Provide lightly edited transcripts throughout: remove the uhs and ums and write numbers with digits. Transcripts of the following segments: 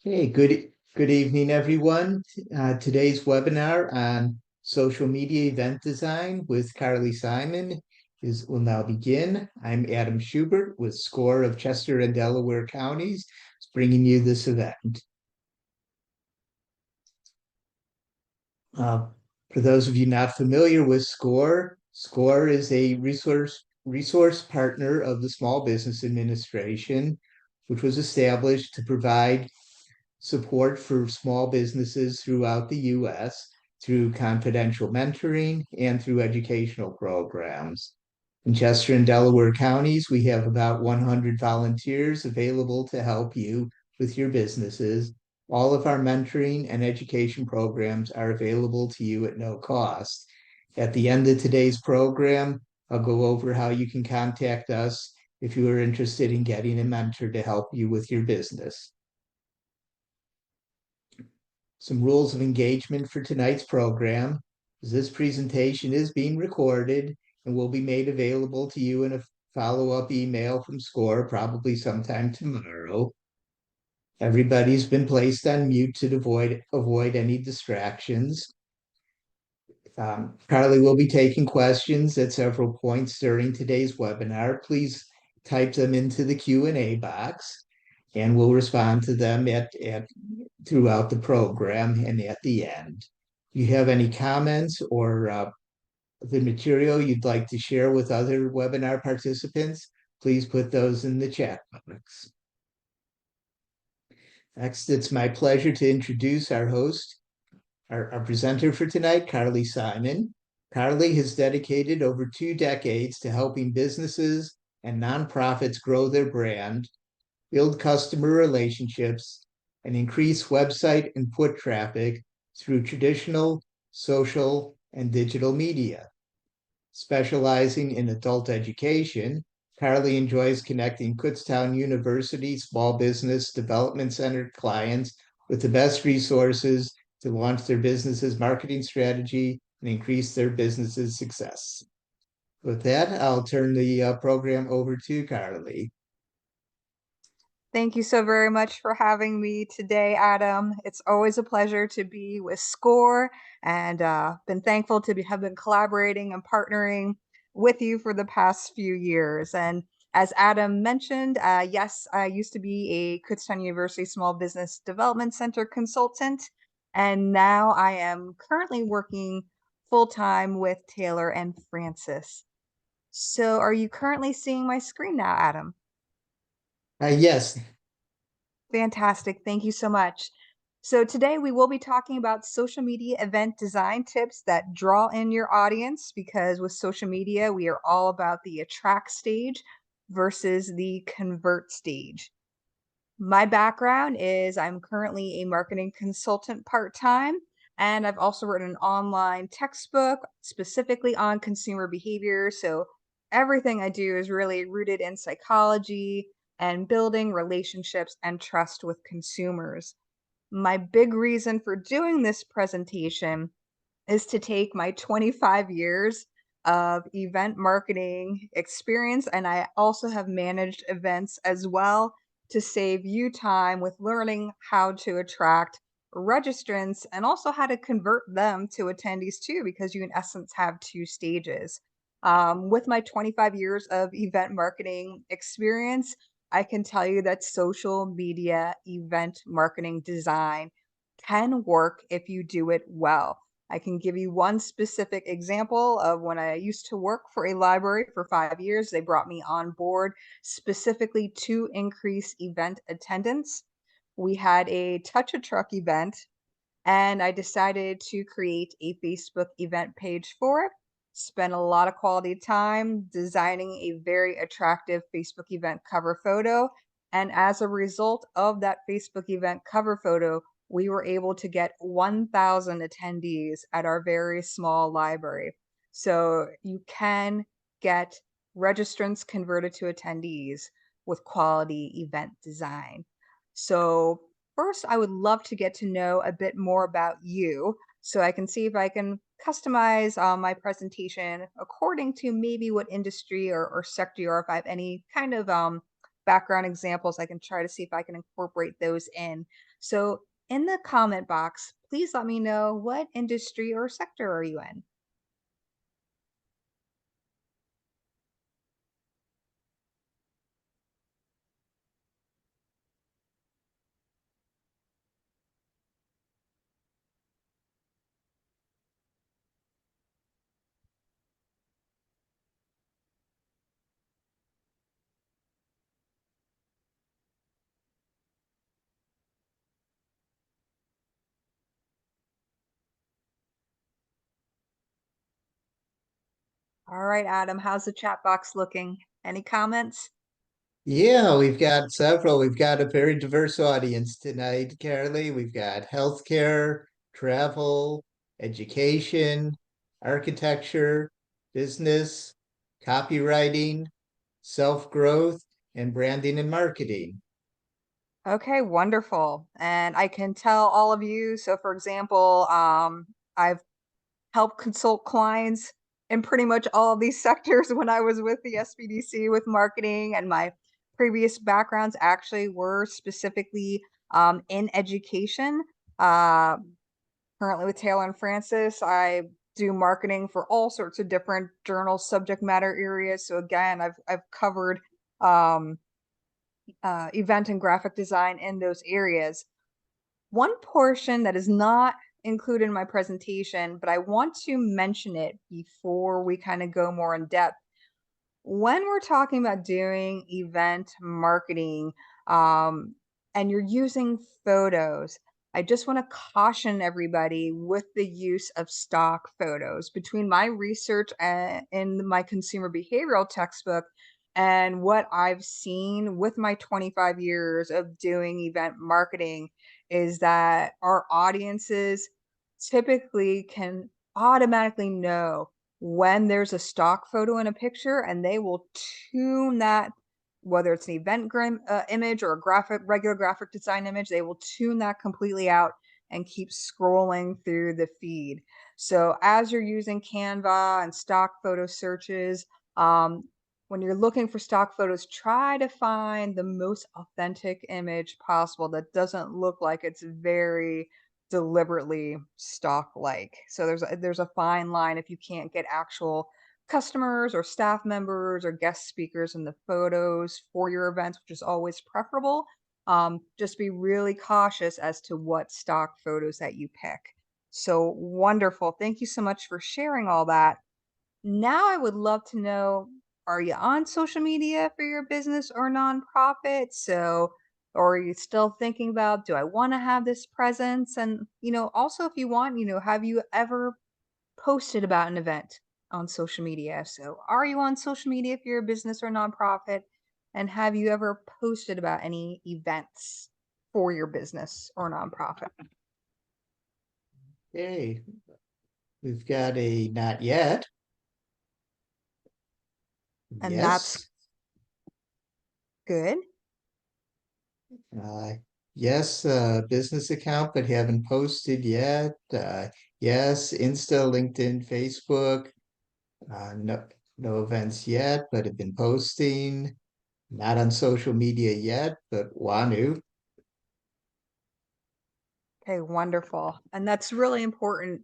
Hey, good evening, everyone. Today's webinar on social media event design with Carly Simon will now begin. I'm Adam Schubert with SCORE of Chester and Delaware counties, bringing you this event. Uh, for those of you not familiar with SCORE, SCORE is a resource partner of the Small Business Administration, which was established to provide support for small businesses throughout the US through confidential mentoring and through educational programs. In Chester and Delaware counties, we have about 100 volunteers available to help you with your businesses. All of our mentoring and education programs are available to you at no cost. At the end of today's program, I'll go over how you can contact us if you are interested in getting a mentor to help you with your business. Some rules of engagement for tonight's program is this presentation is being recorded and will be made available to you in a follow-up email from SCORE probably sometime tomorrow. Everybody's been placed on mute to avoid any distractions. Carly will be taking questions at several points during today's webinar. Please type them into the Q&A box and we'll respond to them throughout the program and at the end. If you have any comments or the material you'd like to share with other webinar participants, please put those in the chat box. Next, it's my pleasure to introduce our host, our presenter for tonight, Carly Simon. Carly has dedicated over 2 decades to helping businesses and nonprofits grow their brand, build customer relationships, and increase website and foot traffic through traditional, social, and digital media. Specializing in adult education, Carly enjoys connecting Kutztown University Small Business Development Center clients with the best resources to launch their business's marketing strategy and increase their business's success. With that, I'll turn the program over to Carly. Thank you so very much for having me today, Adam. It's always a pleasure to be with SCORE and been thankful to have been collaborating and partnering with you for the past few years. And as Adam mentioned, yes, I used to be a Kutztown University Small Business Development Center consultant, and now I am currently working full-time with Taylor and Francis. So are you currently seeing my screen now, Adam? Yes. Fantastic. Thank you so much. So today we will be talking about social media event design tips that draw in your audience because with social media, we are all about the attract stage versus the convert stage. My background is I'm currently a marketing consultant part-time, and I've also written an online textbook specifically on consumer behavior. So everything I do is really rooted in psychology and building relationships and trust with consumers. My big reason for doing this presentation is to take my 25 years of event marketing experience, and I also have managed events as well to save you time with learning how to attract registrants and also how to convert them to attendees too, because you in essence have 2 stages. With my 25 years of event marketing experience, I can tell you that social media event marketing design can work if you do it well. I can give you one specific example of when I used to work for a library for 5 years. They brought me on board specifically to increase event attendance. We had a Touch a Truck event, and I decided to create a Facebook event page for it. Spent a lot of quality time designing a very attractive Facebook event cover photo. And as a result of that Facebook event cover photo, we were able to get 1,000 attendees at our very small library. So you can get registrants converted to attendees with quality event design. So first, I would love to get to know a bit more about you so I can see if I can customize my presentation according to maybe what industry or sector you are, if I have any kind of background examples, I can try to see if I can incorporate those in. So in the comment box, please let me know what industry or sector are you in? All right, Adam, how's the chat box looking? Any comments? Yeah, we've got several. We've got a very diverse audience tonight, Carly. We've got healthcare, travel, education, architecture, business, copywriting, self-growth, and branding and marketing. Okay, wonderful. And I can tell all of you, so for example, I've helped consult clients in pretty much all of these sectors when I was with the SBDC with marketing, and my previous backgrounds actually were specifically in education. Uh, Currently with Taylor and Francis, I do marketing for all sorts of different journal subject matter areas. So again, I've covered um, event and graphic design in those areas. One portion that is not included in my presentation, but I want to mention it before we kind of go more in depth. When we're talking about doing event marketing, um, and you're using photos, I just want to caution everybody with the use of stock photos. Between my research in my consumer behavioral textbook and what I've seen with my 25 years of doing event marketing, is that our audiences typically can automatically know when there's a stock photo in a picture, and they will tune that, whether it's an image or a regular graphic design image, they will tune that completely out and keep scrolling through the feed. So as you're using Canva and stock photo searches, um, when you're looking for stock photos, try to find the most authentic image possible that doesn't look like it's very deliberately stock like. So there's a fine line if you can't get actual customers or staff members or guest speakers in the photos for your events, which is always preferable. Just be really cautious as to what stock photos that you pick. So wonderful. Thank you so much for sharing all that. Now I would love to know, are you on social media for your business or nonprofit? So, or are you still thinking about, do I want to have this presence? And, also if you want, have you ever posted about an event on social media? So, are you on social media if you're a business or nonprofit? And have you ever posted about any events for your business or nonprofit? Okay, we've got a not yet. And that's Yes. good. Uh, yes, business account, but haven't posted yet. Yes, Insta, LinkedIn, Facebook. No events yet, but have been posting. Not on social media yet, but want to. Okay, wonderful. And that's really important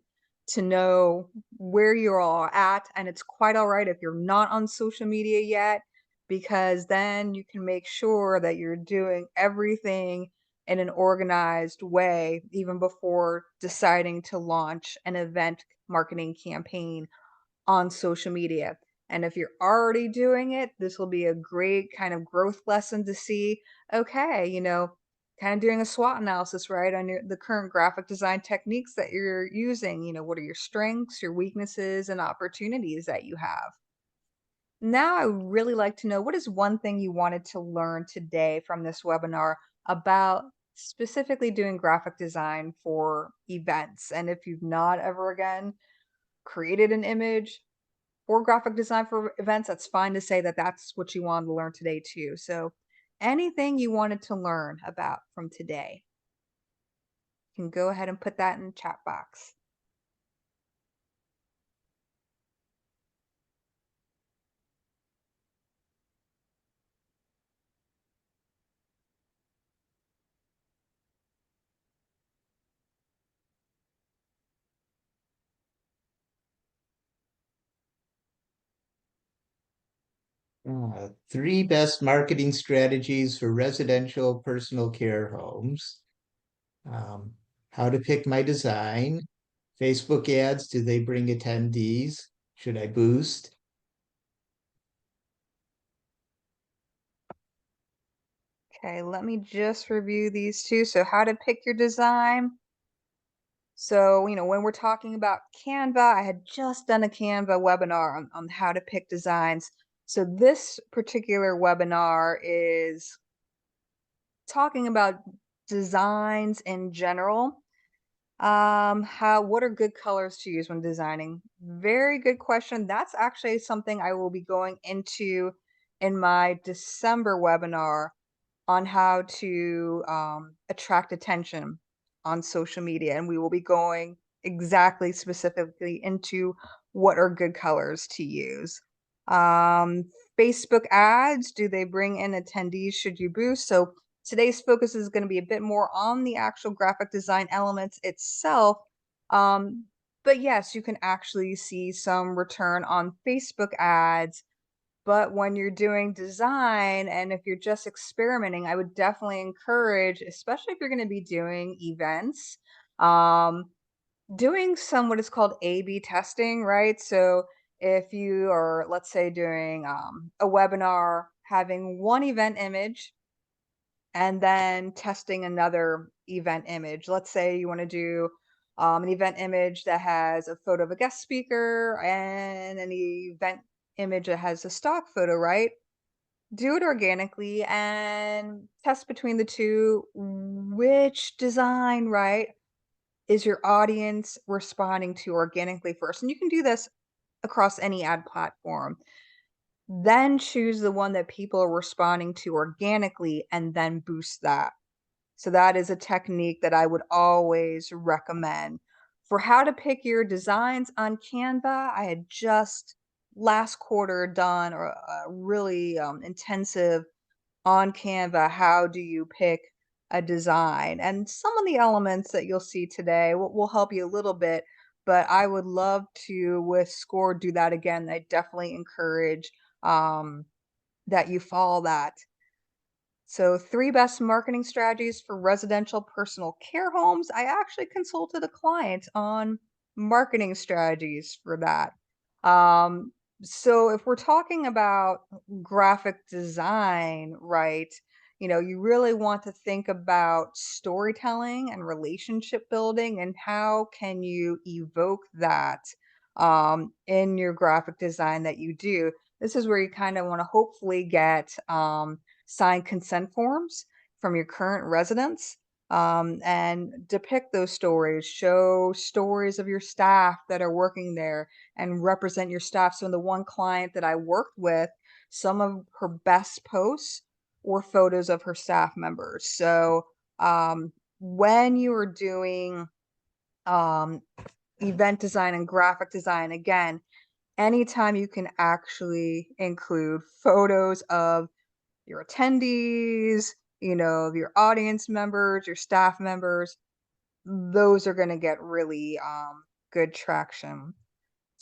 to know where you're all at. And it's quite all right if you're not on social media yet, because then you can make sure that you're doing everything in an organized way, even before deciding to launch an event marketing campaign on social media. And if you're already doing it, this will be a great kind of growth lesson to see, okay, kind of doing a SWOT analysis, right, on the current graphic design techniques that you're using. What are your strengths, your weaknesses, and opportunities that you have? Now, I would really like to know, what is one thing you wanted to learn today from this webinar about specifically doing graphic design for events? And if you've not ever again created an image or graphic design for events, that's fine to say that that's what you wanted to learn today too. So anything you wanted to learn about from today, you can go ahead and put that in the chat box. Three best marketing strategies for residential personal care homes. Um, how to pick my design. Facebook ads, do they bring attendees? Should I boost? Okay, let me just review these two. So how to pick your design. So, when we're talking about Canva, I had just done a Canva webinar on how to pick designs. So this particular webinar is talking about designs in general. What are good colors to use when designing? Very good question. That's actually something I will be going into in my December webinar on how to attract attention on social media. And we will be going exactly specifically into what are good colors to use. Um, Facebook ads, do they bring in attendees? Should you boost? So today's focus is going to be a bit more on the actual graphic design elements itself. Um, but yes, you can actually see some return on Facebook ads, but when you're doing design and if you're just experimenting, I would definitely encourage, especially if you're going to be doing events, um, doing some what is called A/B testing, right? So if you are, let's say, doing a webinar, having one event image and then testing another event image. Let's say you want to do an event image that has a photo of a guest speaker and an event image that has a stock photo, right? Do it organically and test between the two. Which design, right, is your audience responding to organically first? And you can do this across any ad platform. Then choose the one that people are responding to organically and then boost that. So that is a technique that I would always recommend. For how to pick your designs on Canva, I had just last quarter done a really intensive on Canva. How do you pick a design? And some of the elements that you'll see today will help you a little bit, but I would love to, with SCORE, do that again. I definitely encourage um, that you follow that. So, three best marketing strategies for residential personal care homes. I actually consulted a client on marketing strategies for that. Um, so, if we're talking about graphic design, right, you really want to think about storytelling and relationship building and how can you evoke that in your graphic design that you do. This is where you kind of want to hopefully get sign consent forms from your current residents, and depict those stories, show stories of your staff that are working there and represent your staff. So, in the one client that I worked with, some of her best posts were photos of her staff members. So, when you are doing um, event design and graphic design, again, anytime you can actually include photos of your attendees, your audience members, your staff members, those are going to get really good traction.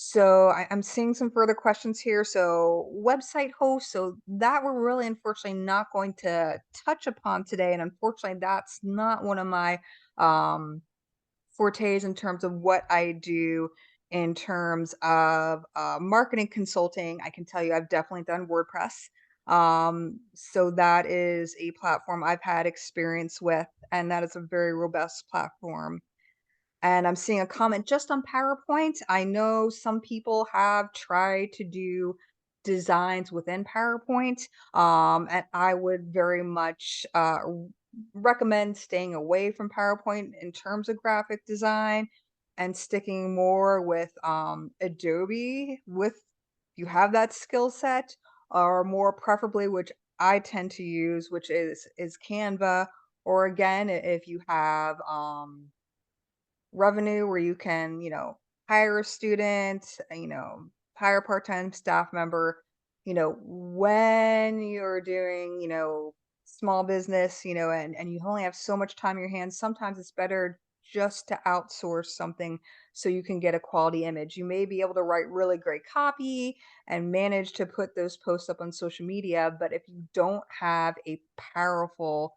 So I'm seeing some further questions here. So website hosts, so that we're really unfortunately not going to touch upon today, and unfortunately that's not one of my um, fortes in terms of what I do in terms of marketing consulting. I can tell you I've definitely done WordPress. So that is a platform I've had experience with, and that is a very robust platform. And I'm seeing a comment just on PowerPoint. I know some people have tried to do designs within PowerPoint, and I would very much recommend staying away from PowerPoint in terms of graphic design and sticking more with Adobe. With you have that skill set, or more preferably, which I tend to use, which is Canva. Or again, if you have revenue where you can, hire a student, hire a part-time staff member, when you're doing, small business, and you only have so much time in your hands, sometimes it's better just to outsource something so you can get a quality image. You may be able to write really great copy and manage to put those posts up on social media, but if you don't have a powerful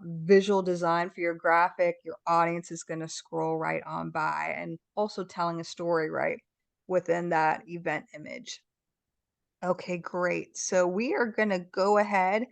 visual design for your graphic, your audience is going to scroll right on by, and also telling a story right within that event image. Okay, great. So we are going to go ahead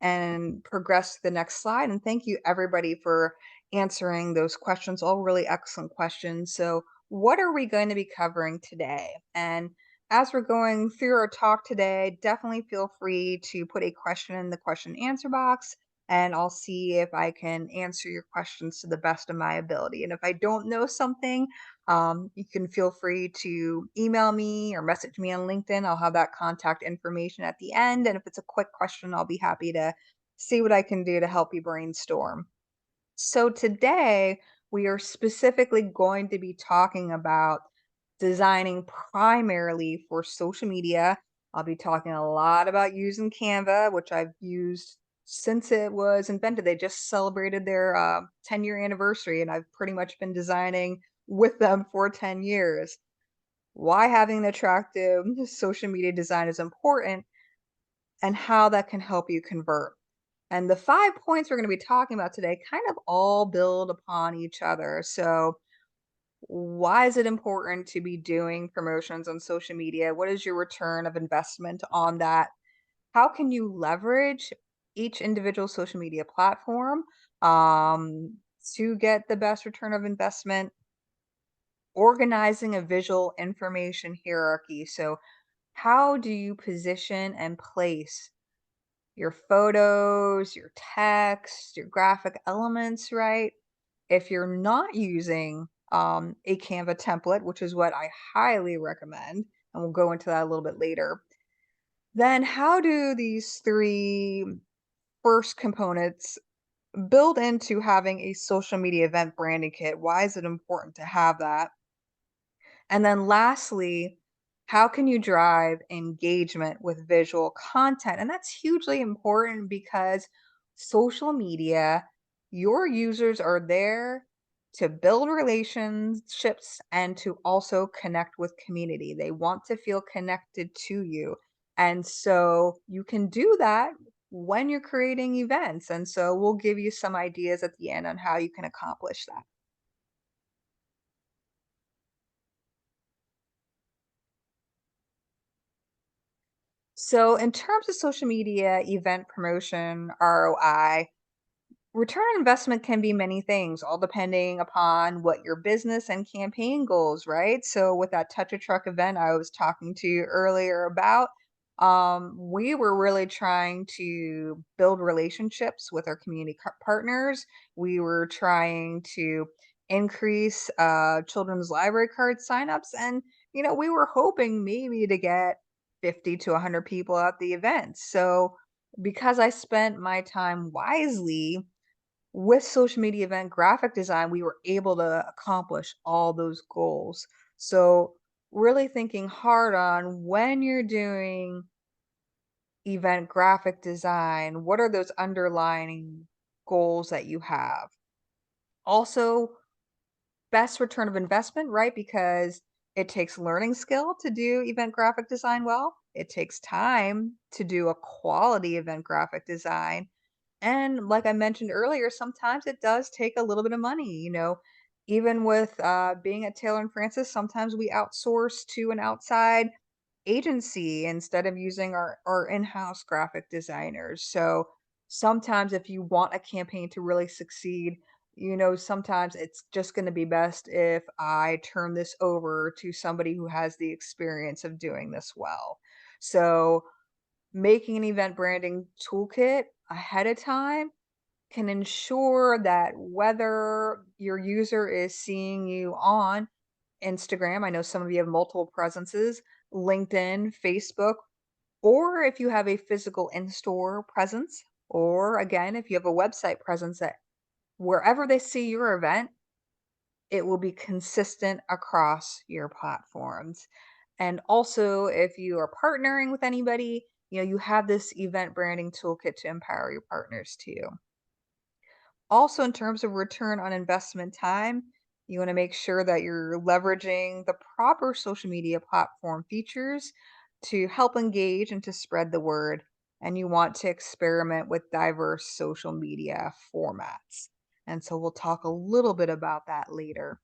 and progress to the next slide. And thank you, everybody, for answering those questions. All really excellent questions. So, what are we going to be covering today? And as we're going through our talk today, definitely feel free to put a question in the question and answer box, and I'll see if I can answer your questions to the best of my ability. And if I don't know something, you can feel free to email me or message me on LinkedIn. I'll have that contact information at the end. And if it's a quick question, I'll be happy to see what I can do to help you brainstorm. So today, we are specifically going to be talking about designing primarily for social media. I'll be talking a lot about using Canva, which I've used since it was invented. They just celebrated their 10-year anniversary, and I've pretty much been designing with them for 10 years. Why having an attractive social media design is important, and how that can help you convert. And the 5 points we're going to be talking about today kind of all build upon each other. So, why is it important to be doing promotions on social media? What is your return of investment on that? How can you leverage each individual social media platform um, to get the best return of investment? Organizing a visual information hierarchy. So, how do you position and place your photos, your text, your graphic elements, right? If you're not using a Canva template, which is what I highly recommend, and we'll go into that a little bit later, then how do these three first components build into having a social media event branding kit? Why is it important to have that? And then lastly, how can you drive engagement with visual content? And that's hugely important because social media, your users are there to build relationships and to also connect with community. They want to feel connected to you. And so you can do that when you're creating events. And so we'll give you some ideas at the end on how you can accomplish that. So, in terms of social media event promotion ROI, return on investment can be many things, all depending upon what your business and campaign goals, right? So, with that Touch a Truck event I was talking to you earlier about, we were really trying to build relationships with our community partners. We were trying to increase children's library card signups, and we were hoping maybe to get 50 to 100 people at the event. So, because I spent my time wisely with social media event graphic design, we were able to accomplish all those goals. So, really thinking hard on when you're doing event graphic design, what are those underlying goals that you have? Also, best return of investment, right? Because it takes learning skill to do event graphic design well. It takes time to do a quality event graphic design. And like I mentioned earlier, sometimes it does take a little bit of money. Even with being at Taylor and Francis, sometimes we outsource to an outside agency instead of using our in-house graphic designers. So sometimes if you want a campaign to really succeed, sometimes it's just going to be best if I turn this over to somebody who has the experience of doing this well. So making an event branding toolkit ahead of time can ensure that whether your user is seeing you on Instagram, I know some of you have multiple presences, LinkedIn, Facebook, or if you have a physical in-store presence, or again, if you have a website presence, that wherever they see your event, it will be consistent across your platforms. And also, if you are partnering with anybody, you have this event branding toolkit to empower your partners too. Also, in terms of return on investment time, you want to make sure that you're leveraging the proper social media platform features to help engage and to spread the word. And you want to experiment with diverse social media formats. And so we'll talk a little bit about that later.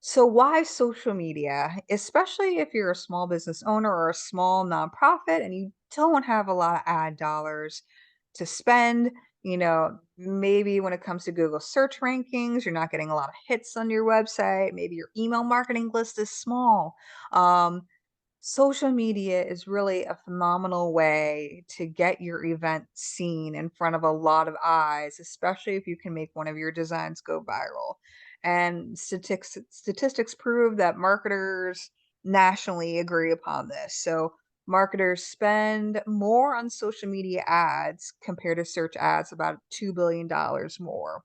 So, why social media? Especially if you're a small business owner or a small nonprofit and you don't have a lot of ad dollars to spend. Maybe when it comes to Google search rankings, you're not getting a lot of hits on your website. Maybe your email marketing list is small. Um, Social media is really a phenomenal way to get your event seen in front of a lot of eyes, especially if you can make one of your designs go viral. And statistics prove that marketers nationally agree upon this. So, marketers spend more on social media ads compared to search ads, about $2 billion more.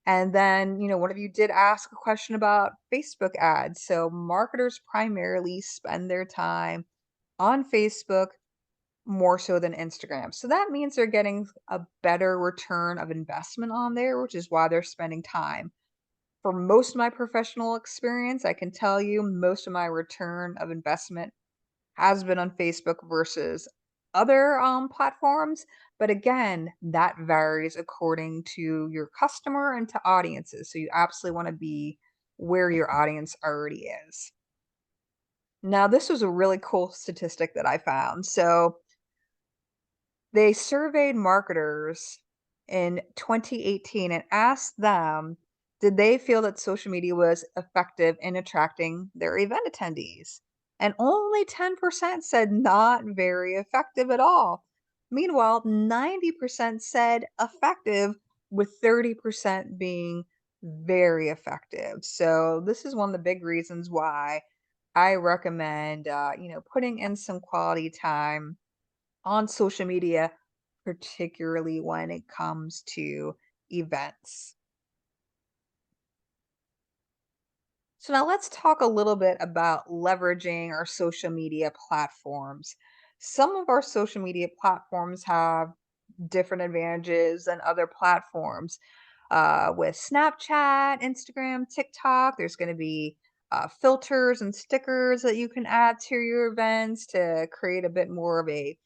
And then, one of you did ask a question about Facebook ads. So, marketers primarily spend their time on Facebook more so than Instagram. So, that means they're getting a better return of investment on there, which is why they're spending time. For most of my professional experience, I can tell you most of my return of investment has been on Facebook versus other platforms. But again, that varies according to your customer and to audiences. So you absolutely want to be where your audience already is. Now, this was a really cool statistic that I found. So they surveyed marketers in 2018 and asked them, did they feel that social media was effective in attracting their event attendees? And only 10% said not very effective at all. Meanwhile, 90% said effective, with 30% being very effective. So, this is one of the big reasons why I recommend, putting in some quality time on social media, particularly when it comes to events. So, now let's talk a little bit about leveraging our social media platforms. Some of our social media platforms have different advantages than other platforms. With Snapchat, Instagram, TikTok, there's going to be filters and stickers that you can add to your events to create a bit more of a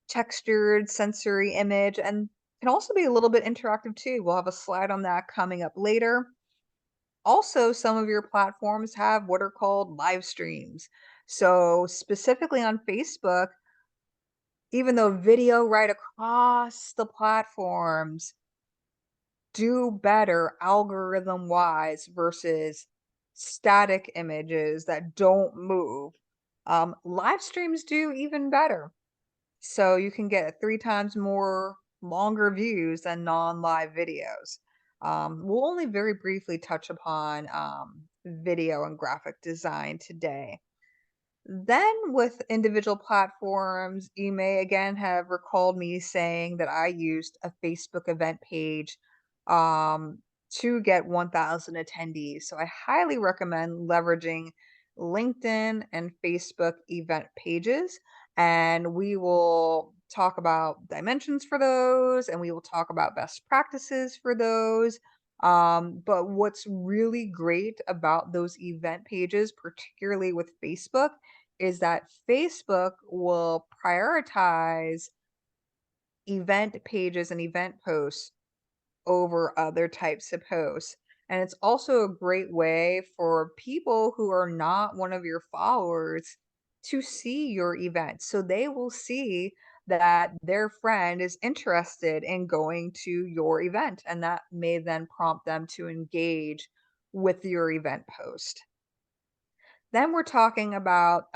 textured sensory image, and can also be a little bit interactive too. We'll have a slide on that coming up later. Also, some of your platforms have what are called live streams. So, specifically on Facebook, even though video right across the platforms do better algorithm wise versus static images that don't move, live streams do even better. So you can get 3 times more longer views than non-live videos. We'll only very briefly touch upon video and graphic design today. Then, with individual platforms, you may again have recalled me saying that I used a Facebook event page um, to get 1,000 attendees. So I highly recommend leveraging LinkedIn and Facebook event pages. And we will talk about dimensions for those, and we will talk about best practices for those. But what's really great about those event pages, particularly with Facebook, is that Facebook will prioritize event pages and event posts over other types of posts. And it's also a great way for people who are not one of your followers to see your event. So they will see that their friend is interested in going to your event, and that may then prompt them to engage with your event post. Then we're talking about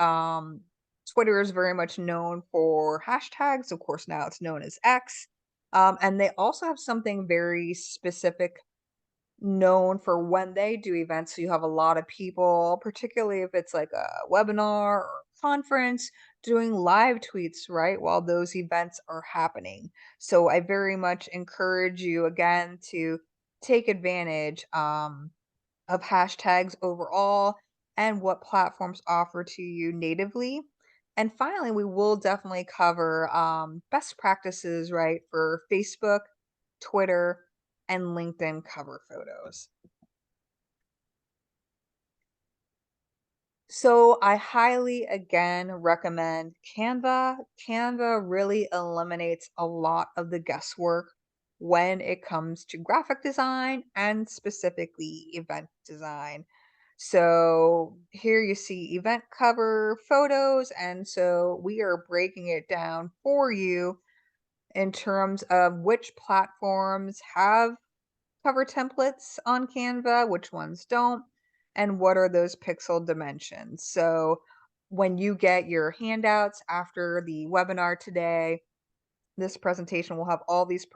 Twitter is very much known for hashtags. Of course, now it's known as X. And they also have something very specific known for when they do events. So you have a lot of people, particularly if it's like a webinar or conference, doing live tweets, right, while those events are happening. So I very much encourage you again to take advantage. Of hashtags overall and what platforms offer to you natively. And finally, we will definitely cover best practices, right, for Facebook. Twitter, and LinkedIn cover photos. So I highly again recommend Canva. Canva really eliminates a lot of the guesswork when it comes to graphic design and specifically event design. So here you see event cover photos, and so we are breaking it down for you in terms of which platforms have cover templates on Canva, which ones don't, and what are those pixel dimensions. So when you get your handouts after the webinar today, this presentation will have all these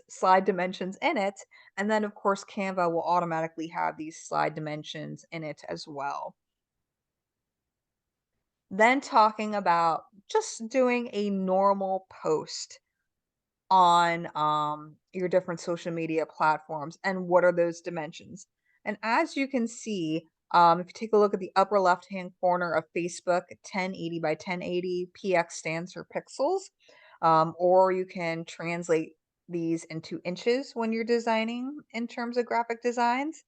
slide dimensions in it. And then, of course, Canva will automatically have these slide dimensions in it as well. Then talking about just doing a normal post on your different social media platforms and what are those dimensions. And as you can see, if you take a look at the upper left hand corner of Facebook, 1080 by 1080, px stands for pixels, or you can translate these into inches when you're designing in terms of graphic designs.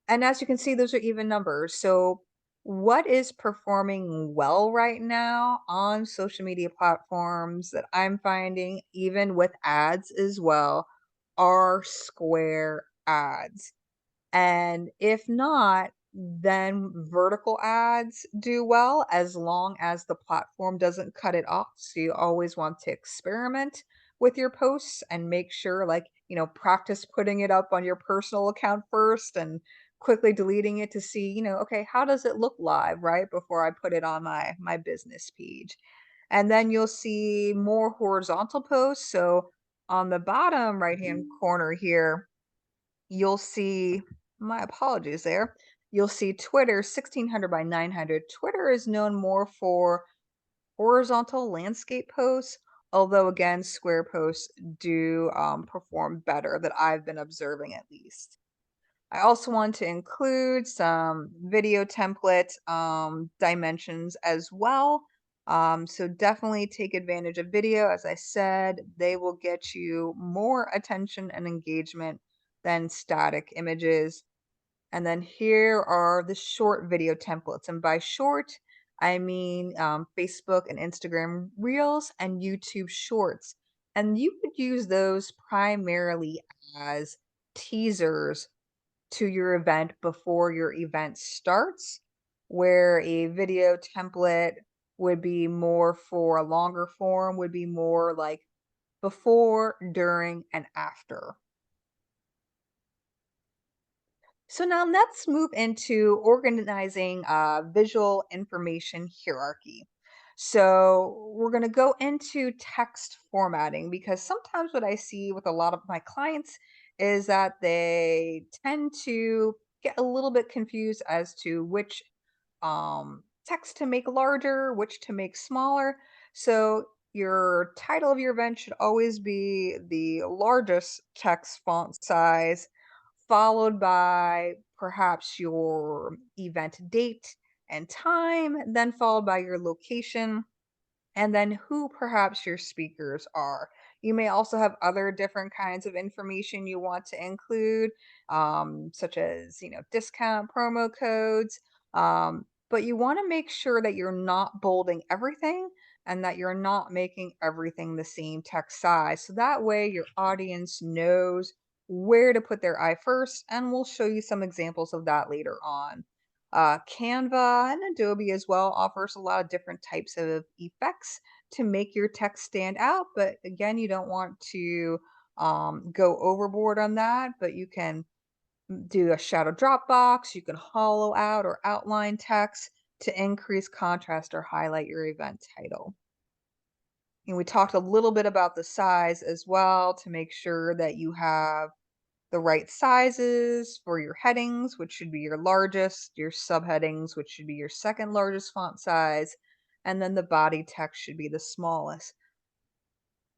And as you can see, those are even numbers. So, what is performing well right now on social media platforms that I'm finding, even with ads as well, are square ads. And if not, then vertical ads do well as long as the platform doesn't cut it off. So you always want to experiment with your posts and make sure, like, practice putting it up on your personal account first and quickly deleting it to see, okay, how does it look live, right? Before I put it on my business page. And then you'll see more horizontal posts. So on the bottom right hand corner here, you'll see, my apologies there. You'll see Twitter 1600 by 900. Twitter is known more for horizontal landscape posts, although again, square posts do perform better that I've been observing at least. I also want to include some video template dimensions as well. So definitely take advantage of video. As I said, they will get you more attention and engagement than static images. And then here are the short video templates. And by short, I mean Facebook and Instagram Reels and YouTube Shorts. And you could use those primarily as teasers to your event before your event starts, where a video template would be more for a longer form, would be more like before, during, and after. So now let's move into organizing visual information hierarchy. So we're going to go into text formatting because sometimes what I see with a lot of my clients is that they tend to get a little bit confused as to which text to make larger, which to make smaller. So your title of your event should always be the largest text font size, followed by perhaps your event date and time, then followed by your location, and then who perhaps your speakers are. You may also have other different kinds of information you want to include, such as discount promo codes. But you want to make sure that you're not bolding everything and that you're not making everything the same text size. So that way your audience knows where to put their eye first, and we'll show you some examples of that later on. Canva and Adobe as well offers a lot of different types of effects to make your text stand out. But again, you don't want to go overboard on that, but you can do a shadow drop box, you can hollow out or outline text to increase contrast or highlight your event title. And we talked a little bit about the size as well to make sure that you have the right sizes for your headings, which should be your largest, your subheadings, which should be your second largest font size, and then the body text should be the smallest.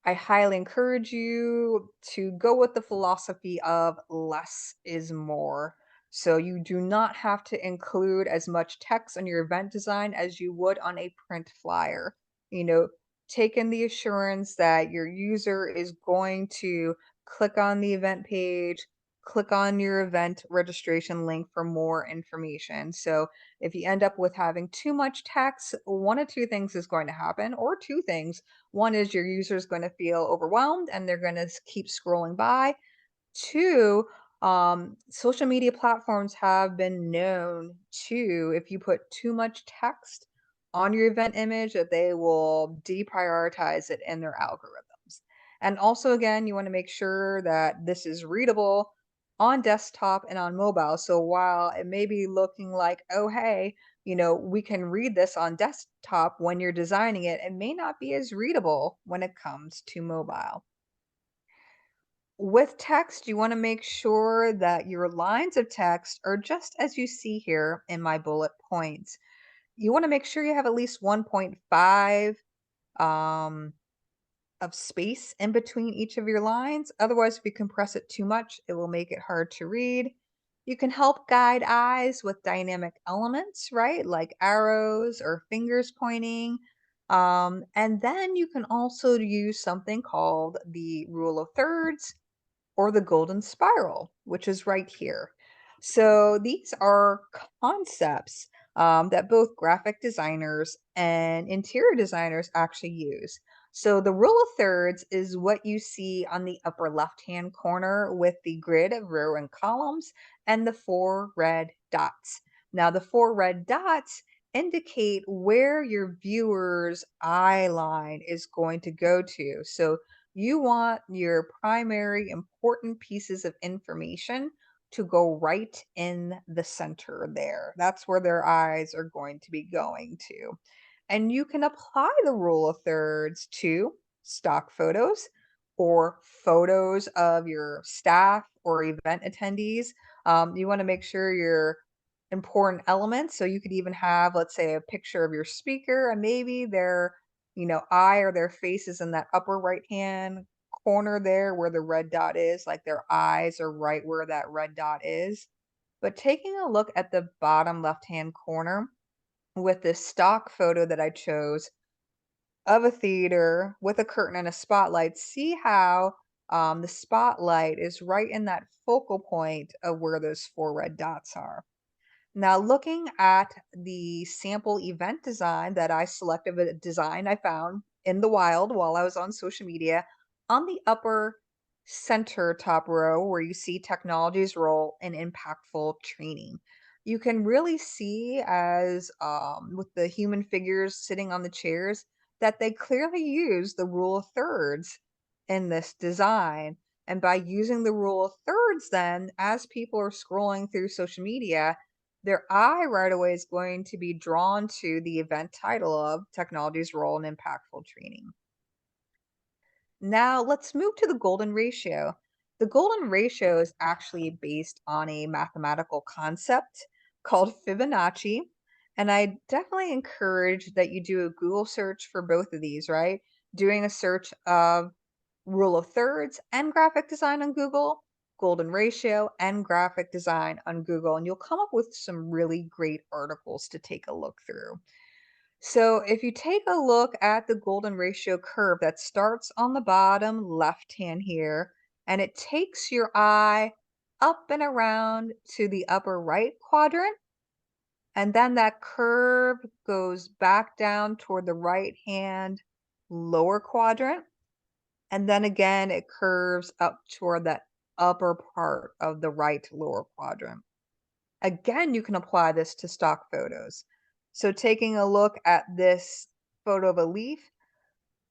I highly encourage you to go with the philosophy of less is more. So you do not have to include as much text on your event design as you would on a print flyer. You know, take in the assurance that your user is going to click on the event page, click on your event registration link for more information. So if you end up with having too much text, one of two things is going to happen, or two things. One is your user is going to feel overwhelmed and they're going to keep scrolling by. Two, social media platforms have been known to, if you put too much text on your event image, that they will deprioritize it in their algorithms. And also, again, you want to make sure that this is readable on desktop and on mobile. So while it may be looking like, oh, hey, we can read this on desktop when you're designing it, it may not be as readable when it comes to mobile. With text, you want to make sure that your lines of text are just as you see here in my bullet points. You want to make sure you have at least 1.5 um, of space in between each of your lines. Otherwise, if you compress it too much, it will make it hard to read. You can help guide eyes with dynamic elements, right? Like arrows or fingers pointing. And then you can also use something called the rule of thirds or the golden spiral, which is right here. So these are concepts that both graphic designers and interior designers actually use. So the rule of thirds is what you see on the upper left-hand corner with the grid of row and columns and the four red dots. Now the four red dots indicate where your viewer's eye line is going to go to. So you want your primary important pieces of information to go right in the center there. That's where their eyes are going to be going to. And you can apply the rule of thirds to stock photos or photos of your staff or event attendees. You want to make sure your important elements. So you could even have, let's say, a picture of your speaker and maybe their eye or their face is in that upper right hand corner there where the red dot is, like their eyes are right where that red dot is. But taking a look at the bottom left hand corner with this stock photo that I chose of a theater with a curtain and a spotlight, see how the spotlight is right in that focal point of where those four red dots are. Now, looking at the sample event design that I selected, a design I found in the wild while I was on social media, on the upper center top row where you see technology's role in impactful training, you can really see as with the human figures sitting on the chairs that they clearly use the rule of thirds in this design. And by using the rule of thirds, then as people are scrolling through social media, their eye right away is going to be drawn to the event title of Technology's Role in Impactful Training. Now let's move to the golden ratio. The golden ratio is actually based on a mathematical concept called Fibonacci. And I definitely encourage that you do a Google search for both of these, right? Doing a search of rule of thirds and graphic design on Google, golden ratio and graphic design on Google, and you'll come up with some really great articles to take a look through. So if you take a look at the golden ratio curve that starts on the bottom left hand here, and it takes your eye up and around to the upper right quadrant, and then that curve goes back down toward the right hand lower quadrant. And then again, it curves up toward that upper part of the right lower quadrant. Again, you can apply this to stock photos. So taking a look at this photo of a leaf,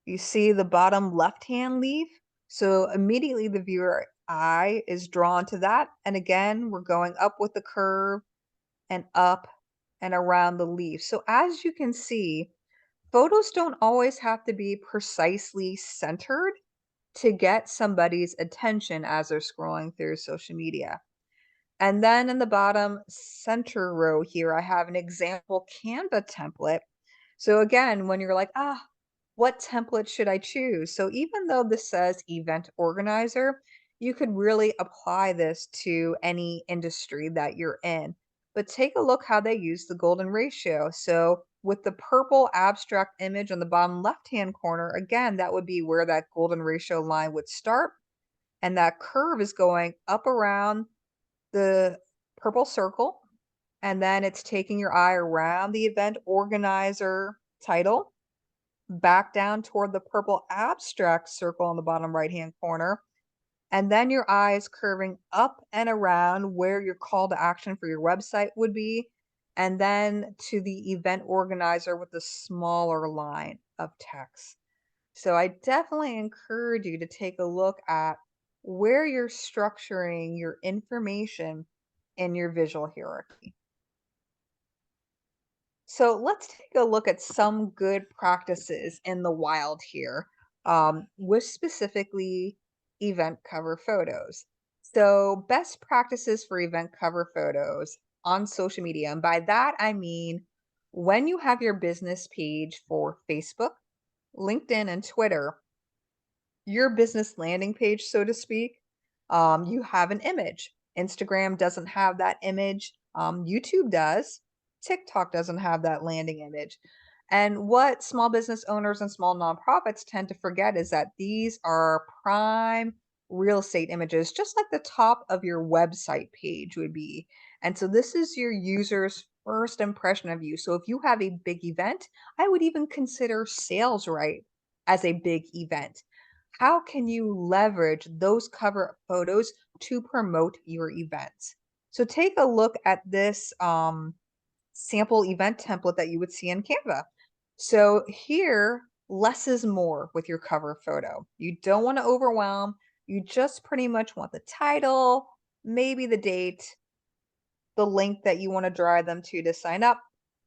you see the bottom left-hand leaf. So immediately the viewer eye is drawn to that. And again, we're going up with the curve and up and around the leaf. So as you can see, photos don't always have to be precisely centered to get somebody's attention as they're scrolling through social media. And then in the bottom center row here, I have an example Canva template. So again, when you're like, what template should I choose? So even though this says event organizer, you could really apply this to any industry that you're in. But take a look how they use the golden ratio. So with the purple abstract image on the bottom left-hand corner, again, that would be where that golden ratio line would start. And that curve is going up around the purple circle. And then it's taking your eye around the event organizer title, back down toward the purple abstract circle on the bottom right-hand corner. And then your eye is curving up and around where your call to action for your website would be, and then to the event organizer with the smaller line of text. So I definitely encourage you to take a look at where you're structuring your information in your visual hierarchy. So let's take a look at some good practices in the wild here, with specifically event cover photos. So, best practices for event cover photos on social media. And by that, I mean when you have your business page for Facebook, LinkedIn, and Twitter, your business landing page, so to speak, you have an image. Instagram doesn't have that image. YouTube does. TikTok doesn't have that landing image. And what small business owners and small nonprofits tend to forget is that these are prime real estate images, just like the top of your website page would be. And so this is your user's first impression of you. So if you have a big event, I would even consider Sales Right as a big event. How can you leverage those cover photos to promote your events? So take a look at this sample event template that you would see in Canva. So here, less is more with your cover photo. You don't want to overwhelm. You just pretty much want the title, maybe the date, the link that you want to drive them to sign up,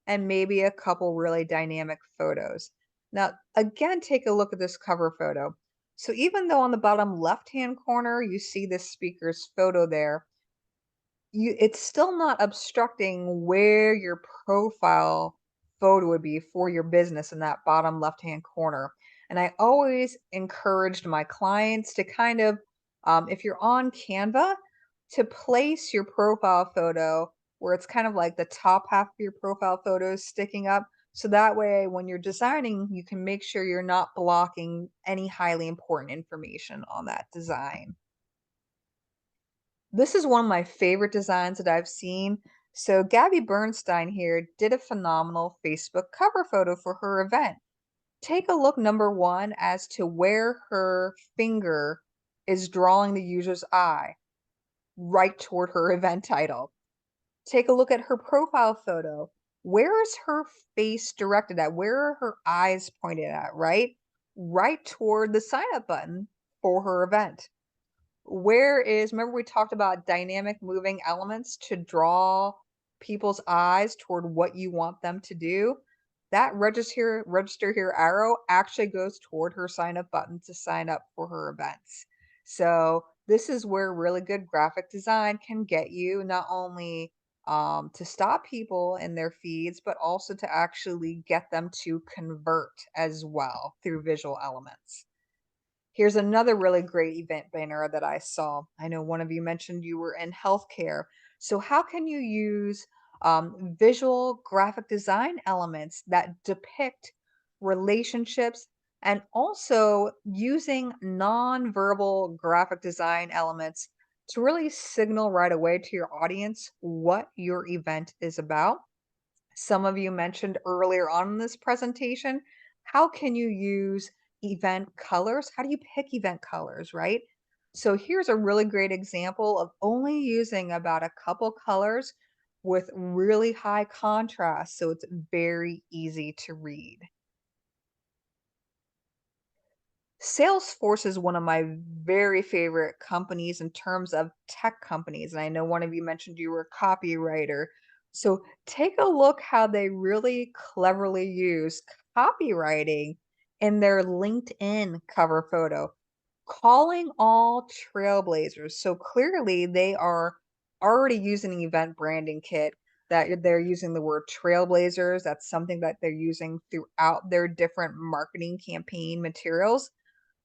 and maybe a couple really dynamic photos. Now, again, take a look at this cover photo. So even though on the bottom left-hand corner, you see this speaker's photo there, it's still not obstructing where your profile photo would be for your business in that bottom left-hand corner. And I always encouraged my clients to kind of, if you're on Canva, to place your profile photo where it's kind of like the top half of your profile photo is sticking up. So that way, when you're designing, you can make sure you're not blocking any highly important information on that design. This is one of my favorite designs that I've seen. So Gabby Bernstein here did a phenomenal Facebook cover photo for her event. Take a look, number one, as to where her finger is drawing the user's eye right toward her event title. Take a look at her profile photo. Where is her face directed at? Where are her eyes pointed at, right? Right toward the sign up button for her event. Remember we talked about dynamic moving elements to draw people's eyes toward what you want them to do? That register here arrow actually goes toward her sign up button to sign up for her events. So this is where really good graphic design can get you, not only to stop people in their feeds, but also to actually get them to convert as well through visual elements. Here's another really great event banner that I saw. I know one of you mentioned you were in healthcare. So, how can you use visual graphic design elements that depict relationships and also using nonverbal graphic design elements to really signal right away to your audience what your event is about? Some of you mentioned earlier on in this presentation, how can you use event colors? How do you pick event colors, right? So here's a really great example of only using about a couple colors with really high contrast, so it's very easy to read. Salesforce is one of my very favorite companies in terms of tech companies. And I know one of you mentioned you were a copywriter. So take a look how they really cleverly use copywriting in their LinkedIn cover photo, calling all trailblazers. So clearly they are already using an event branding kit that they're using the word trailblazers. That's something that they're using throughout their different marketing campaign materials.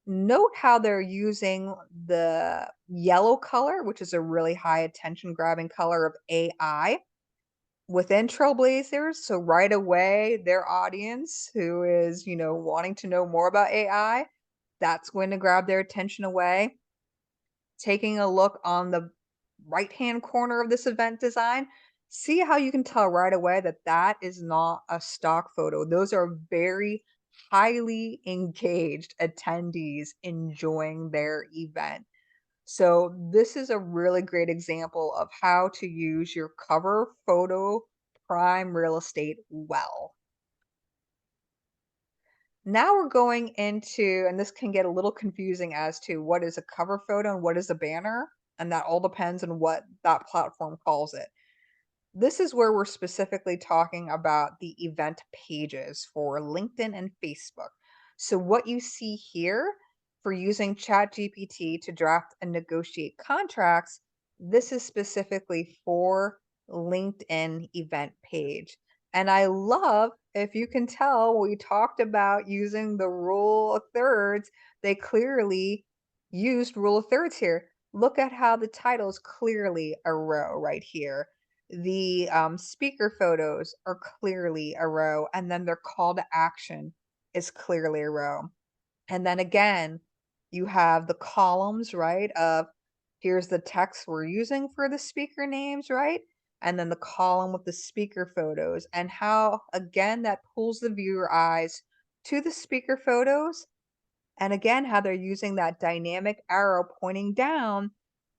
Note how they're using the yellow color, which is a really high attention grabbing color of AI. within Trailblazers. So right away, their audience who is, wanting to know more about AI, that's going to grab their attention away. Taking a look on the right-hand corner of this event design, see how you can tell right away that that is not a stock photo. Those are very highly engaged attendees enjoying their event. So this is a really great example of how to use your cover photo prime real estate well. Now we're going into, and this can get a little confusing as to what is a cover photo and what is a banner, and that all depends on what that platform calls it. This is where we're specifically talking about the event pages for LinkedIn and Facebook. So what you see here for using ChatGPT to draft and negotiate contracts, this is specifically for LinkedIn event page. And I love, if you can tell, we talked about using the rule of thirds. They clearly used rule of thirds here. Look at how the title is clearly a row right here. The speaker photos are clearly a row, and then their call to action is clearly a row. And then again, you have the columns, right? Of here's the text we're using for the speaker names, right? And then the column with the speaker photos, and how, again, that pulls the viewer eyes to the speaker photos. And again, how they're using that dynamic arrow pointing down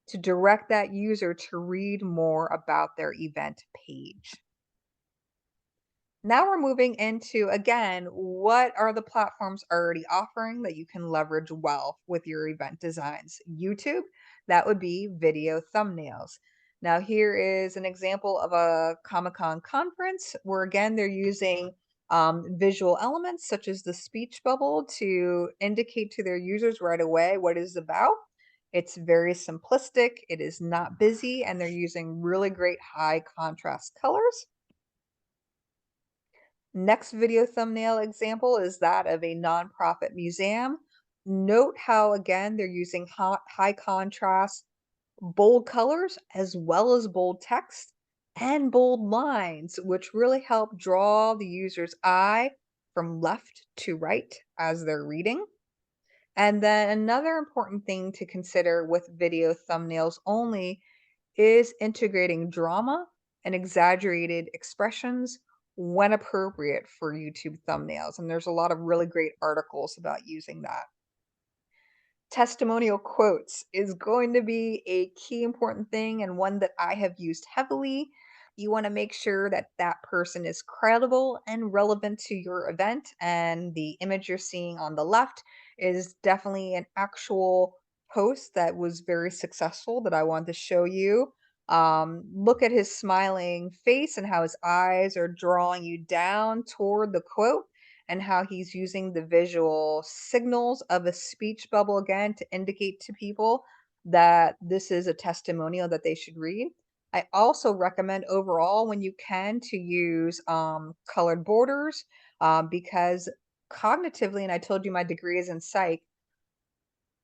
to direct that user to read more about their event page. Now we're moving into, again, what are the platforms already offering that you can leverage well with your event designs? YouTube, that would be video thumbnails. Now, here is an example of a Comic-Con conference where, again, they're using visual elements such as the speech bubble to indicate to their users right away what it is about. It's very simplistic, it is not busy, and they're using really great high contrast colors. Next video thumbnail example is that of a nonprofit museum. Note how, again, they're using high contrast, bold colors, as well as bold text and bold lines, which really help draw the user's eye from left to right as they're reading. And then another important thing to consider with video thumbnails only is integrating drama and exaggerated expressions when appropriate for YouTube thumbnails. And there's a lot of really great articles about using that. Testimonial quotes is going to be a key important thing and one that I have used heavily. You want to make sure that that person is credible and relevant to your event. And the image you're seeing on the left is definitely an actual post that was very successful that I wanted to show you. Look at his smiling face and how his eyes are drawing you down toward the quote, and how he's using the visual signals of a speech bubble again to indicate to people that this is a testimonial that they should read. I also recommend overall, when you can, to use colored borders because cognitively, and I told you my degree is in psych,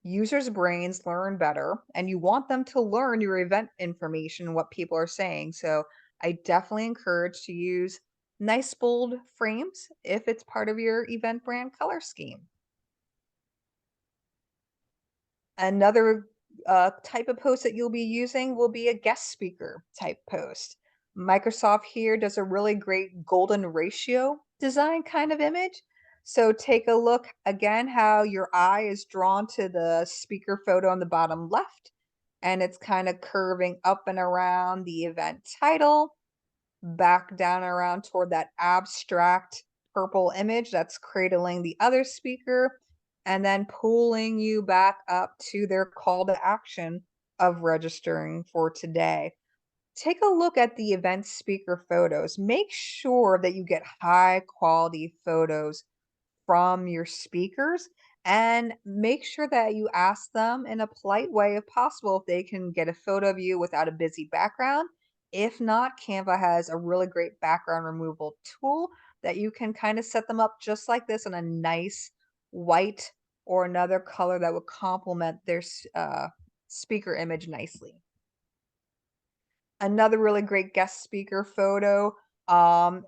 users' brains learn better, and you want them to learn your event information, what people are saying. So I definitely encourage to use nice bold frames if it's part of your event brand color scheme. Another type of post that you'll be using will be a guest speaker type post. Microsoft here does a really great golden ratio design kind of image. So take a look again how your eye is drawn to the speaker photo on the bottom left, and it's kind of curving up and around the event title, back down around toward that abstract purple image that's cradling the other speaker, and then pulling you back up to their call to action of registering for today. Take a look at the event speaker photos. Make sure that you get high quality photos from your speakers, and make sure that you ask them in a polite way if possible if they can get a photo of you without a busy background. If not, Canva has a really great background removal tool that you can kind of set them up just like this in a nice white or another color that would complement their speaker image nicely. Another really great guest speaker photo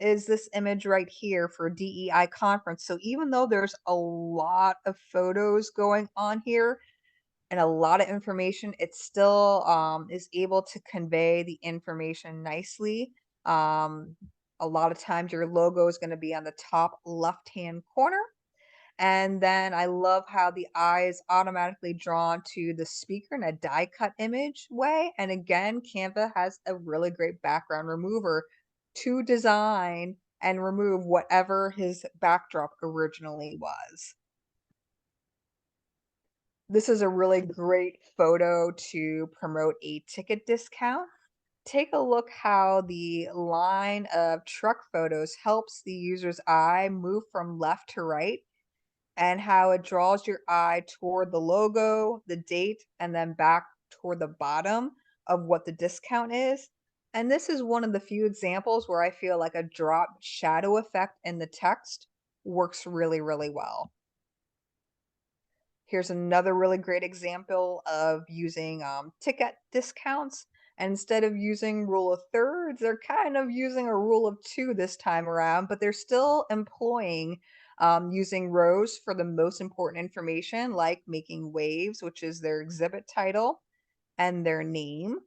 is this image right here for DEI conference. So even though there's a lot of photos going on here and a lot of information, it still is able to convey the information nicely. Um, a lot of times your logo is going to be on the top left-hand corner. And then I love how the eye is automatically drawn to the speaker in a die cut image way. And again, Canva has a really great background remover to design and remove whatever his backdrop originally was. This is a really great photo to promote a ticket discount. Take a look how the line of truck photos helps the user's eye move from left to right and how it draws your eye toward the logo, the date, and then back toward the bottom of what the discount is. And this is one of the few examples where I feel like a drop shadow effect in the text works really, really well. Here's another really great example of using ticket discounts. And instead of using rule of thirds, they're kind of using a rule of two this time around, but they're still employing using rows for the most important information, like making waves, which is their exhibit title and their name.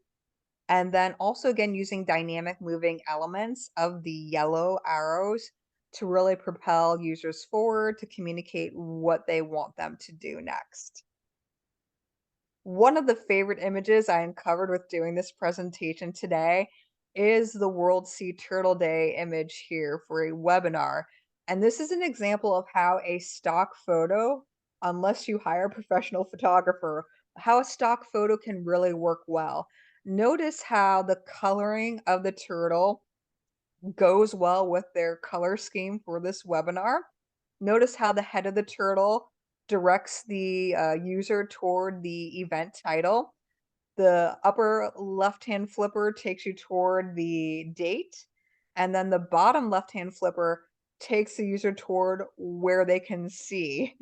And then also again using dynamic moving elements of the yellow arrows to really propel users forward to communicate what they want them to do next. One of the favorite images I uncovered with doing this presentation today is the World Sea Turtle Day image here for a webinar. And this is an example of how a stock photo, unless you hire a professional photographer, how a stock photo can really work well. Notice how the coloring of the turtle goes well with their color scheme for this webinar. Notice how the head of the turtle directs the user toward the event title. The upper left-hand flipper takes you toward the date, and then the bottom left-hand flipper takes the user toward where they can see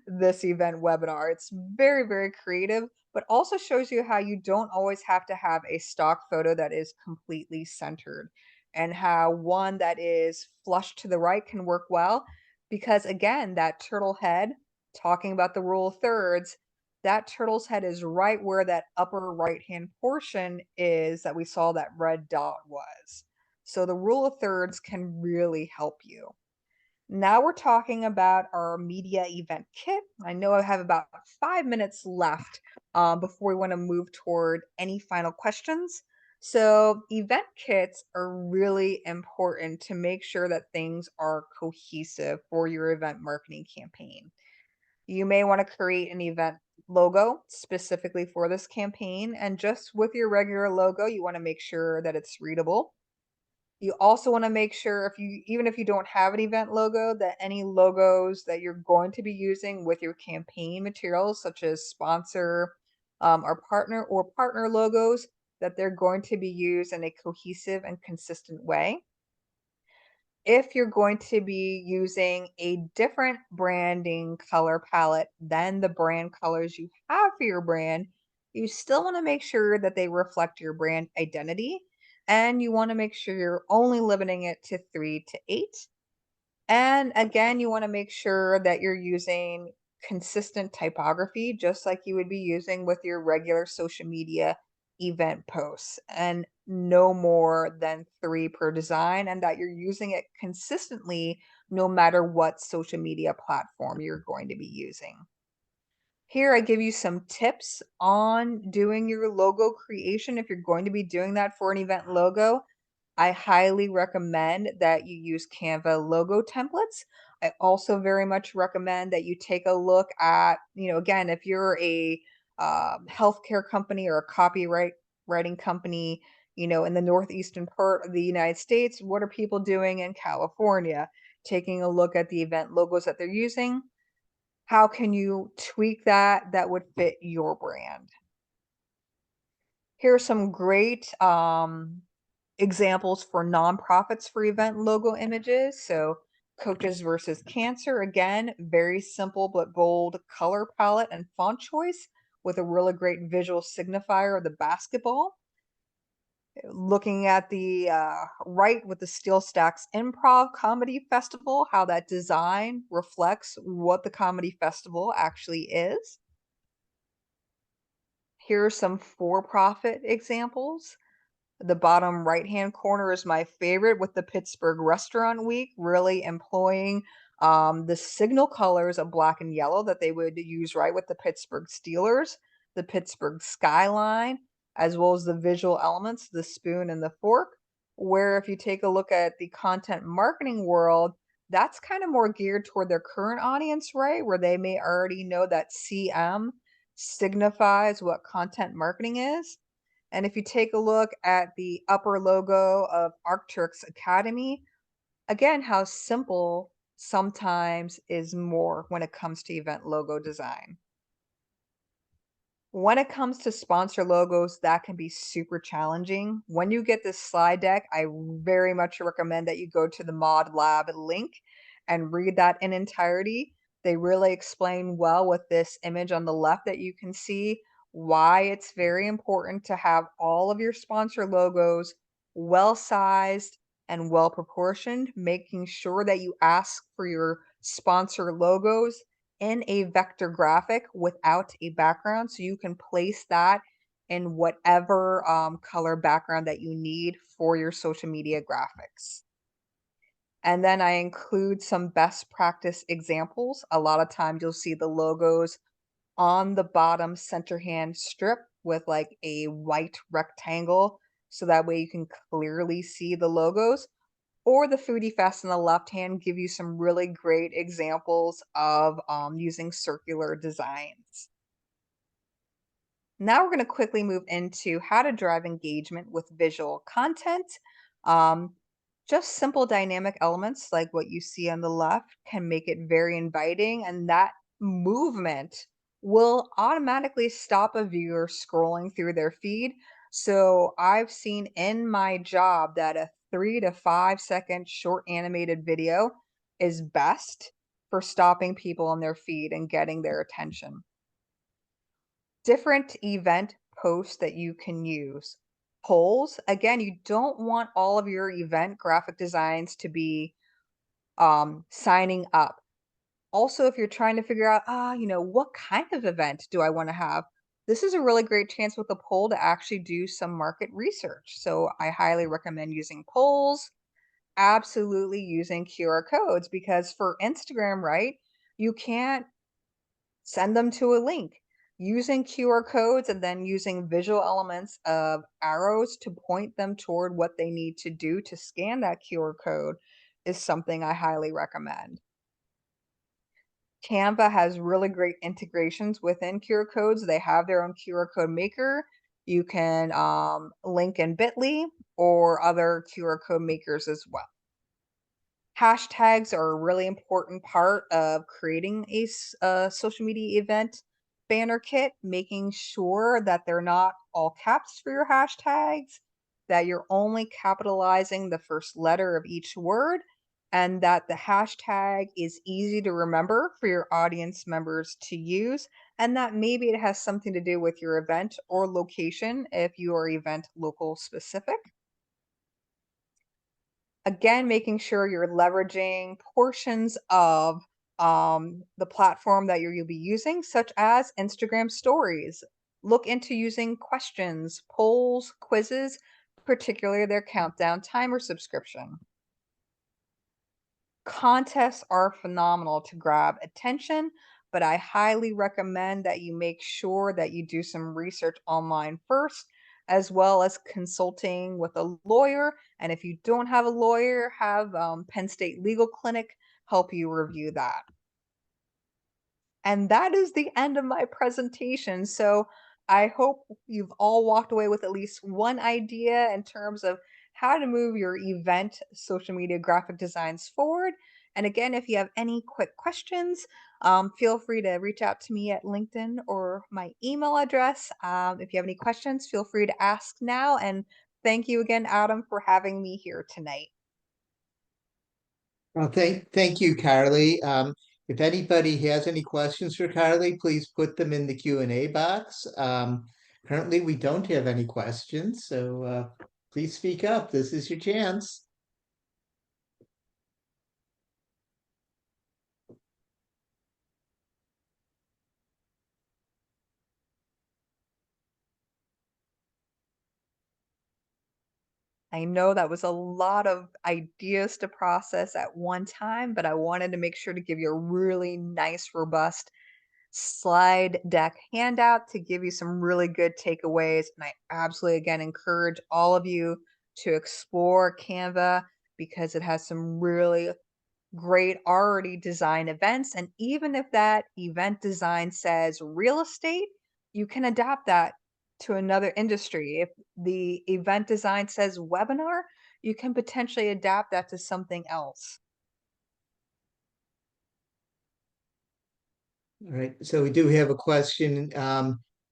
this event webinar. It's very, very creative, but also shows you how you don't always have to have a stock photo that is completely centered, and how one that is flush to the right can work well because, again, that turtle head, talking about the rule of thirds, that turtle's head is right where that upper right-hand portion is that we saw that red dot was. So the rule of thirds can really help you. Now we're talking about our media event kit. I know I have about 5 minutes left before we want to move toward any final questions. So event kits are really important to make sure that things are cohesive for your event marketing campaign. You may want to create an event logo specifically for this campaign. And just with your regular logo, you want to make sure that it's readable. You also want to make sure even if you don't have an event logo, that any logos that you're going to be using with your campaign materials, such as sponsor or partner logos, that they're going to be used in a cohesive and consistent way. If you're going to be using a different branding color palette than the brand colors you have for your brand, you still want to make sure that they reflect your brand identity. And you want to make sure you're only limiting it to 3 to 8. And again, you want to make sure that you're using consistent typography, just like you would be using with your regular social media event posts, and no more than 3 per design, and that you're using it consistently no matter what social media platform you're going to be using. Here, I give you some tips on doing your logo creation if you're going to be doing that for an event logo. I highly recommend that you use Canva logo templates. I also very much recommend that you take a look at, again, if you're a healthcare company or a copyright writing company, in the northeastern part of the United States, what are people doing in California? Taking a look at the event logos that they're using. How can you tweak that would fit your brand? Here are some great examples for nonprofits for event logo images. So Coaches versus Cancer, again, very simple but bold color palette and font choice with a really great visual signifier of the basketball. Looking at the right with the Steel Stacks Improv Comedy Festival, how that design reflects what the comedy festival actually is. Here are some for-profit examples. The bottom right-hand corner is my favorite with the Pittsburgh Restaurant Week, really employing the signal colors of black and yellow that they would use right with the Pittsburgh Steelers, the Pittsburgh skyline, as well as the visual elements, the spoon and the fork. Where if you take a look at the content marketing world, that's kind of more geared toward their current audience, right? Where they may already know that CM signifies what content marketing is. And if you take a look at the upper logo of Arcturus Academy, again, how simple sometimes is more when it comes to event logo design. When it comes to sponsor logos, that can be super challenging. When you get this slide deck, I very much recommend that you go to the Mod Lab link and read that in entirety. They really explain well with this image on the left that you can see why it's very important to have all of your sponsor logos well sized and well proportioned, making sure that you ask for your sponsor logos in a vector graphic without a background. So you can place that in whatever color background that you need for your social media graphics. And then I include some best practice examples. A lot of times you'll see the logos on the bottom center hand strip with like a white rectangle. So that way you can clearly see the logos, or the Foodie Fest on the left hand give you some really great examples of using circular designs. Now we're going to quickly move into how to drive engagement with visual content. Um, just simple dynamic elements like what you see on the left can make it very inviting, and that movement will automatically stop a viewer scrolling through their feed. So I've seen in my job that a 3 to 5 second short animated video is best for stopping people on their feed and getting their attention. Different event posts that you can use. Polls, again, you don't want all of your event graphic designs to be signing up. Also, if you're trying to figure out, what kind of event do I want to have? This is a really great chance with a poll to actually do some market research. So I highly recommend using polls, absolutely using QR codes, because for Instagram, right, you can't send them to a link. Using QR codes and then using visual elements of arrows to point them toward what they need to do to scan that QR code is something I highly recommend. Canva has really great integrations within QR codes. They have their own QR code maker. You can link in Bitly or other QR code makers as well. Hashtags are a really important part of creating a social media event banner kit, making sure that they're not all caps for your hashtags, that you're only capitalizing the first letter of each word, and that the hashtag is easy to remember for your audience members to use, and that maybe it has something to do with your event or location if you are event local specific. Again, making sure you're leveraging portions of the platform that you'll be using, such as Instagram stories. Look into using questions, polls, quizzes, particularly their countdown timer subscription. Contests are phenomenal to grab attention, but I highly recommend that you make sure that you do some research online first, as well as consulting with a lawyer. And if you don't have a lawyer, have Penn State Legal Clinic help you review that. And that is the end of my presentation. So I hope you've all walked away with at least one idea in terms of how to move your event social media graphic designs forward. And again, if you have any quick questions, feel free to reach out to me at LinkedIn or my email address. If you have any questions, feel free to ask now. And thank you again, Adam, for having me here tonight. Well, thank you, Carly. If anybody has any questions for Carly, please put them in the Q&A box. Currently, we don't have any questions, so please speak up. This is your chance. I know that was a lot of ideas to process at one time, but I wanted to make sure to give you a really nice, robust slide deck handout to give you some really good takeaways. And I absolutely, again, encourage all of you to explore Canva because it has some really great already designed events. And even if that event design says real estate, you can adapt that to another industry. If the event design says webinar, you can potentially adapt that to something else. All right, so we do have a question.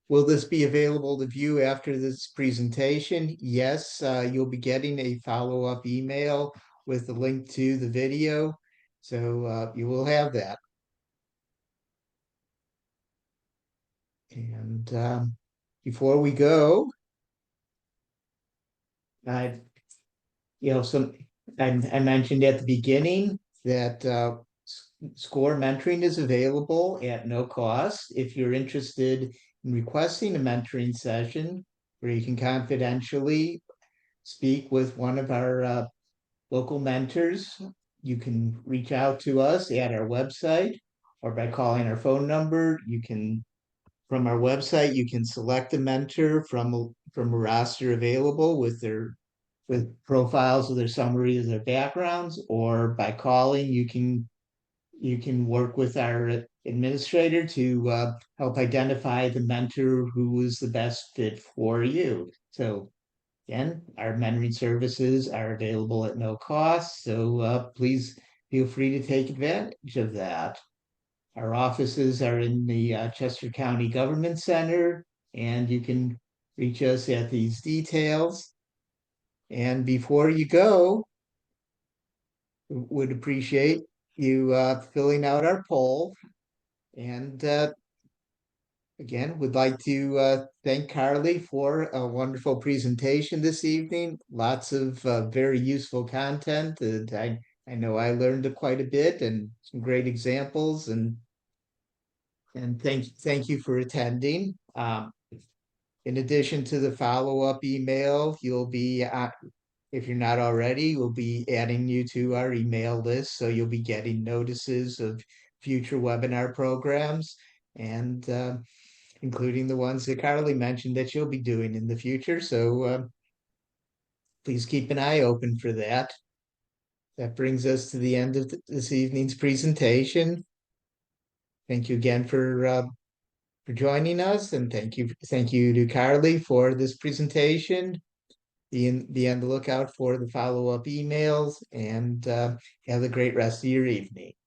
Will this be available to view after this presentation? Yes, you'll be getting a follow-up email with the link to the video. So you will have that. And before we go, I, some I mentioned at the beginning that SCORE mentoring is available at no cost. If you're interested in requesting a mentoring session where you can confidentially speak with one of our local mentors, you can reach out to us at our website or by calling our phone number. From our website, you can select a mentor from a roster available with profiles of their summary of their backgrounds, or by calling, you can work with our administrator to help identify the mentor who is the best fit for you. So again, our mentoring services are available at no cost, so please feel free to take advantage of that. Our offices are in the Chester County Government Center, and you can reach us at these details. And before you go, would appreciate you filling out our poll. And again, would like to thank Carly for a wonderful presentation this evening. Lots of very useful content. And I know I learned quite a bit and some great examples. And thank you for attending. In addition to the follow-up email, you'll be if you're not already, we'll be adding you to our email list. So you'll be getting notices of future webinar programs, and including the ones that Carly mentioned that you'll be doing in the future. So please keep an eye open for that. That brings us to the end of this evening's presentation. Thank you again for joining us, and thank you to Carly for this presentation. Be on the lookout for the follow-up emails, and have a great rest of your evening.